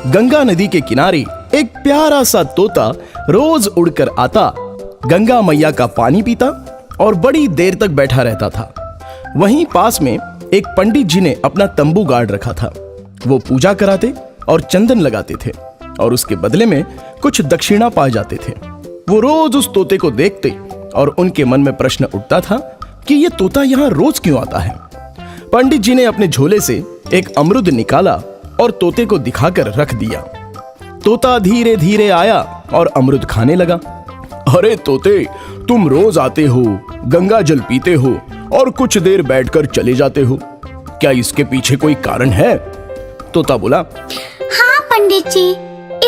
गंगा नदी के किनारे एक प्यारा सा तोता रोज उड़कर आता, गंगा मैया का पानी पीता और बड़ी देर तक बैठा रहता था। वहीं पास में एक पंडित जी ने अपना तंबू गाड़ रखा था। वो पूजा कराते और चंदन लगाते थे और उसके बदले में कुछ दक्षिणा पाए जाते थे। वो रोज उस तोते को देखते और उनके मन में प्रश्न उठता था कि ये तोता यहाँ रोज क्यों आता है। पंडित जी ने अपने झोले से एक अमरुद निकाला और तोते को दिखाकर रख दिया। तोता धीरे धीरे आया और अमरुद खाने लगा। अरे तोते, तुम रोज आते हो, गंगा जल पीते हो और कुछ देर बैठकर चले जाते हो, क्या इसके पीछे कोई कारण है? तोता बोला, हाँ पंडित जी,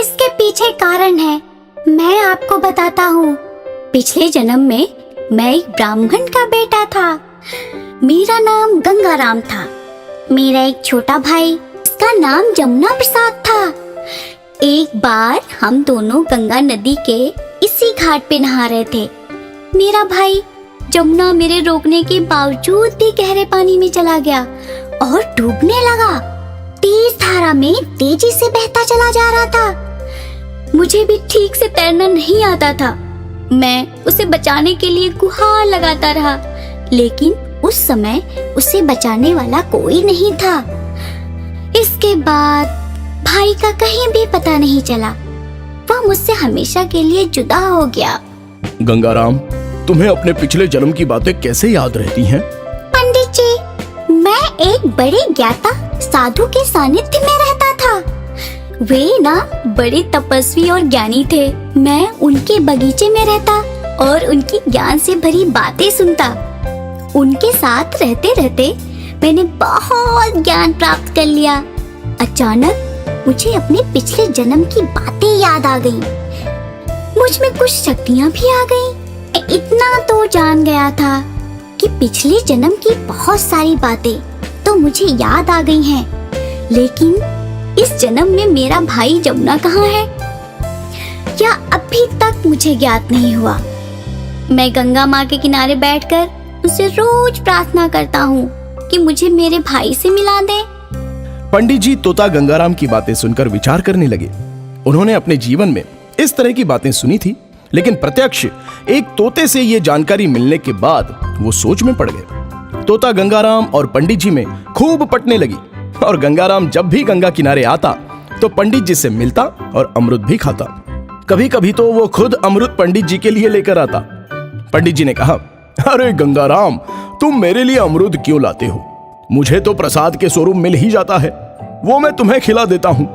इसके पीछे कारण है। मैं आपको बताता हूँ। पिछले जन्म में मैं एक ब्राह्मण का बेटा था। मेरा नाम गंगाराम था। मेरा एक छोटा भाई, इसका नाम जमुना प्रसाद था। एक बार हम दोनों गंगा नदी के इसी घाट पे नहा रहे थे। मेरा भाई जमुना मेरे रोकने के बावजूद भी गहरे पानी में चला गया और डूबने लगा। तेज धारा में तेजी से बहता चला जा रहा था। मुझे भी ठीक से तैरना नहीं आता था। मैं उसे बचाने के लिए गुहार लगाता रहा, लेकिन उस समय उसे बचाने वाला कोई नहीं था। इसके बाद भाई का कहीं भी पता नहीं चला। वह मुझसे हमेशा के लिए जुदा हो गया। गंगाराम, तुम्हें अपने पिछले जन्म की बातें कैसे याद रहती हैं? पंडित जी, मैं एक बड़े ज्ञाता साधु के सानिध्य में रहता था। वे ना बड़े तपस्वी और ज्ञानी थे। मैं उनके बगीचे में रहता और उनकी ज्ञान से भरी बातें सुनता। उनके साथ रहते रहते मैंने बहुत ज्ञान प्राप्त कर लिया। अचानक मुझे अपने पिछले जन्म की बातें याद आ गईं। मुझ में कुछ शक्तियाँ भी आ गईं। इतना तो जान गया था कि पिछले जन्म की बहुत सारी बातें तो मुझे याद आ गई हैं, लेकिन इस जन्म में मेरा भाई जमुना कहाँ है, यह अभी तक मुझे ज्ञात नहीं हुआ। मैं गंगा माँ के किनारे बैठकर उसे रोज प्रार्थना करता हूँ कि मुझे मेरे भाई से मिला दे। पंडित जी तोता गंगाराम की बातें सुनकर विचार करने लगे। उन्होंने अपने जीवन में इस तरह की बातें सुनी थी, लेकिन प्रत्यक्ष एक तोते से ये जानकारी मिलने के बाद वो सोच में पड़ गए। तोता गंगाराम और पंडित जी में खूब पटने लगी और गंगाराम जब भी गंगा किनारे आता तो पंडित जी से मिलता और अमरुद भी खाता। कभी कभी तो वो खुद अमरुद पंडित जी के लिए लेकर आता। पंडित जी ने कहा, अरे गंगाराम, तुम मेरे लिए अमरुद क्यों लाते हो? मुझे तो प्रसाद के स्वरूप मिल ही जाता है, वो मैं तुम्हें खिला देता हूँ।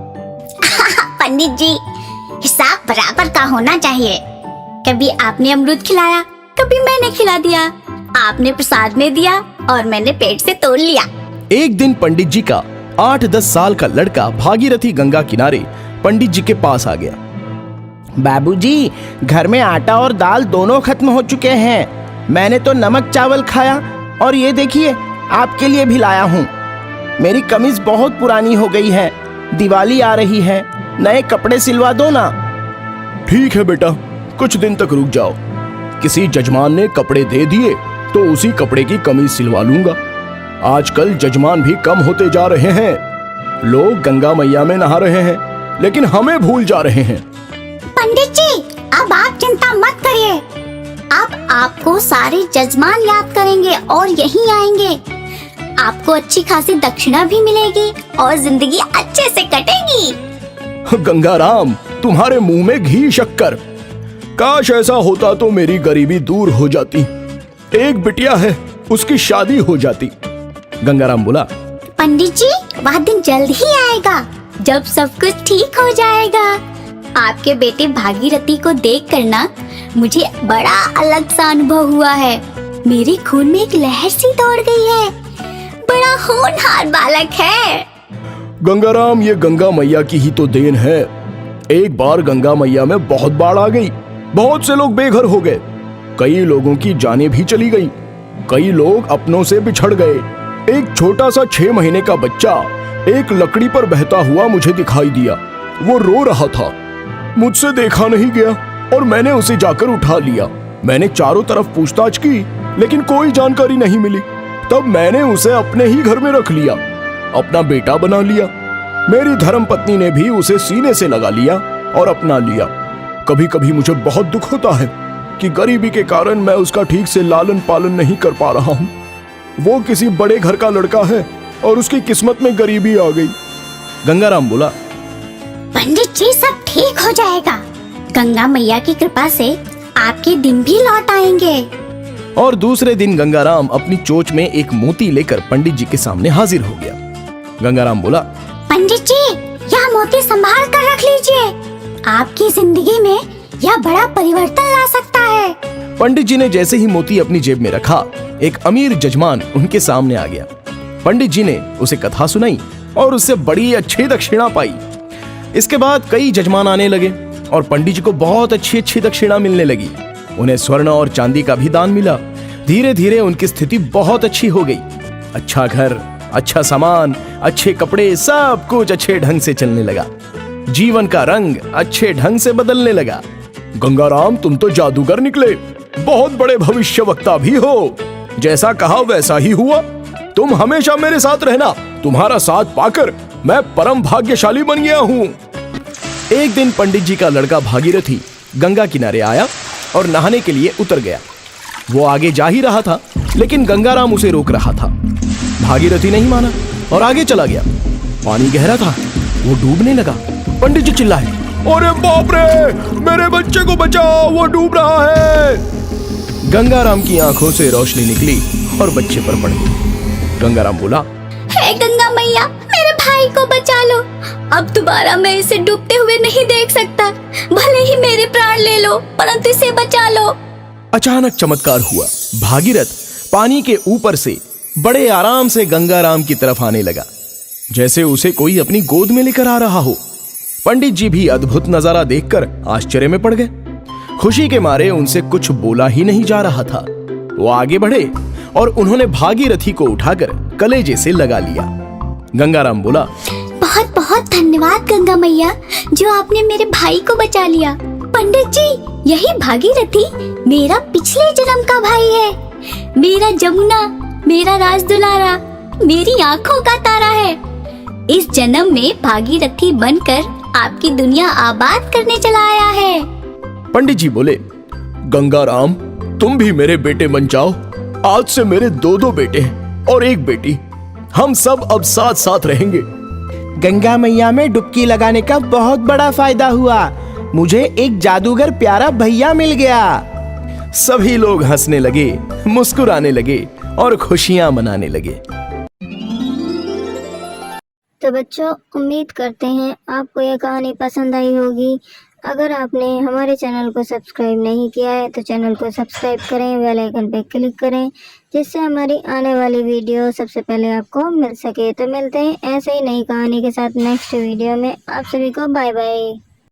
पंडित जी, हिसाब बराबर का होना चाहिए। कभी आपने अमरुद खिलाया, कभी मैंने खिला दिया। आपने प्रसाद में दिया और मैंने पेट से तोड़ लिया। एक दिन पंडित जी का 8-10 साल का लड़का भागीरथी गंगा किनारे पंडित जी के पास आ गया। बाबूजी, घर में आटा और दाल दोनों खत्म हो चुके हैं। मैंने तो नमक चावल खाया और ये देखिए आपके लिए भी लाया हूँ। मेरी कमीज बहुत पुरानी हो गई है, दिवाली आ रही है, नए कपड़े सिलवा दो ना। ठीक है बेटा, कुछ दिन तक रुक जाओ। किसी जजमान ने कपड़े दे दिए तो उसी कपड़े की कमीज सिलवा लूंगा। आजकल जजमान भी कम होते जा रहे हैं। लोग गंगा मैया में नहा रहे हैं, लेकिन हमें भूल जा रहे हैं। पंडित जी, अब आप चिंता मत करिए। अब आपको सारे जजमान याद करेंगे और यहीं आएंगे। आपको अच्छी खासी दक्षिणा भी मिलेगी और जिंदगी अच्छे से कटेगी। गंगाराम, तुम्हारे मुंह में घी शक्कर। काश ऐसा होता तो मेरी गरीबी दूर हो जाती। एक बिटिया है, उसकी शादी हो जाती। गंगाराम बोला, पंडित जी, वह दिन जल्द ही आएगा जब सब कुछ ठीक हो जाएगा। आपके बेटे भागीरथी को देखकर ना मुझे बड़ा अलग सा अनुभव हुआ है। मेरे खून में एक लहर सी दौड़ गई है। बड़ा होनहार बालक है। गंगाराम, ये गंगा मैया की ही तो देन है। एक बार गंगा मैया में बहुत बाढ़ आ गई। बहुत से लोग बेघर हो गए। कई लोगों की जानें भी चली गई। कई लोग अपनों से बिछड़ गए। एक छोटा सा 6 महीने का बच्चा एक लकड़ी पर बहता हुआ मुझे दिखाई दिया। वो रो रहा था। मुझसे देखा नहीं गया और मैंने उसे जाकर उठा लिया। मैंने चारों तरफ पूछताछ की, लेकिन कोई जानकारी नहीं मिली। तब मैंने उसे अपने ही घर में रख लिया, अपना बेटा बना लिया। मेरी धर्मपत्नी ने भी उसे सीने से लगा लिया और अपना लिया। कभी कभी मुझे बहुत दुख होता है कि गरीबी के कारण मैं उसका ठीक से लालन पालन नहीं कर पा रहा हूँ। वो किसी बड़े घर का लड़का है और उसकी किस्मत में गरीबी आ गई। गंगाराम बोला, पंडित जी सब ठीक हो जाएगा। गंगा मैया की कृपा से आपके दिन भी लौट आएंगे। और दूसरे दिन गंगाराम अपनी चोंच में एक मोती लेकर पंडित जी के सामने हाजिर हो गया। गंगाराम बोला, पंडित जी यह मोती संभाल कर रख लीजिए। आपकी जिंदगी में यह बड़ा परिवर्तन ला सकता है। पंडित जी ने जैसे ही मोती अपनी जेब में रखा, एक अमीर जजमान उनके सामने आ गया। पंडित जी ने उसे कथा सुनाई और उससे बड़ी अच्छी दक्षिणा पाई। इसके बाद कई जजमान आने लगे और पंडित जी को बहुत अच्छी दक्षिणा मिलने लगी। उन्हें स्वर्ण और चांदी का भी दान मिला। धीरे धीरे उनकी स्थिति बहुत अच्छी हो गई। अच्छा घर, अच्छा सामान, अच्छे कपड़े, सब कुछ अच्छे ढंग से चलने लगा। जीवन का रंग अच्छे ढंग से बदलने लगा। गंगाराम, तुम तो जादूगर निकले, बहुत बड़े भविष्यवक्ता भी हो। जैसा कहा वैसा ही हुआ। तुम हमेशा मेरे साथ रहना। तुम्हारा साथ पाकर मैं परम भाग्यशाली बन गया हूँ। एक दिन पंडित जी का लड़का भागीरथी गंगा किनारे आया और नहाने के लिए उतर गया। वो आगे जा ही रहा था, लेकिन गंगाराम उसे रोक रहा था। भागीरथी नहीं माना और आगे चला गया। पानी गहरा था, वो डूबने लगा। पंडित जी चिल्लाए, अरे बाप रे, मेरे बच्चे को बचाओ, वो डूब रहा है। गंगाराम की आंखों से रोशनी निकली और बच्चे पर पड़ गई। गंगाराम बोला, हे गंगा मैया, मेरे भाई को बचा लो। अब दोबारा मैं इसे डूबते हुए नहीं देख सकता। भले ही मेरे प्राण ले लो, परंतु इसे बचा लो। अचानक चमत्कार हुआ। भागीरथ पानी के ऊपर से बड़े आराम से गंगाराम की तरफ आने लगा, जैसे उसे कोई अपनी गोद में लेकर आ रहा हो। पंडित जी भी अद्भुत नजारा देखकर आश्चर्य में पड़ गए। खुशी के मारे उनसे कुछ बोला ही नहीं जा रहा था। वो आगे बढ़े और उन्होंने भागीरथी को उठाकर कलेजे से लगा लिया। गंगाराम बोला, बहुत बहुत धन्यवाद गंगा मैया, जो आपने मेरे भाई को बचा लिया। पंडित जी, यही भागीरथी मेरा पिछले जन्म का भाई है। मेरा जमुना, मेरा राजदुलारा, मेरी आंखों का तारा है। इस जन्म में भागीरथी बनकर आपकी दुनिया आबाद करने चला आया है। पंडित जी बोले, गंगाराम, तुम भी मेरे बेटे बन जाओ। आज से मेरे दो बेटे हैं और एक बेटी। हम सब अब साथ साथ रहेंगे। गंगा मैया में डुबकी लगाने का बहुत बड़ा फायदा हुआ। मुझे एक जादूगर प्यारा भैया मिल गया। सभी लोग हंसने लगे, मुस्कुराने लगे और खुशियां मनाने लगे। तो बच्चों, उम्मीद करते हैं आपको यह कहानी पसंद आई होगी। अगर आपने हमारे चैनल को सब्सक्राइब नहीं किया है तो चैनल को सब्सक्राइब करें, बेल आइकन पर क्लिक करें, जिससे हमारी आने वाली वीडियो सबसे पहले आपको मिल सके। तो मिलते हैं ऐसे ही नई कहानी के साथ नेक्स्ट वीडियो में। आप सभी को बाय बाय।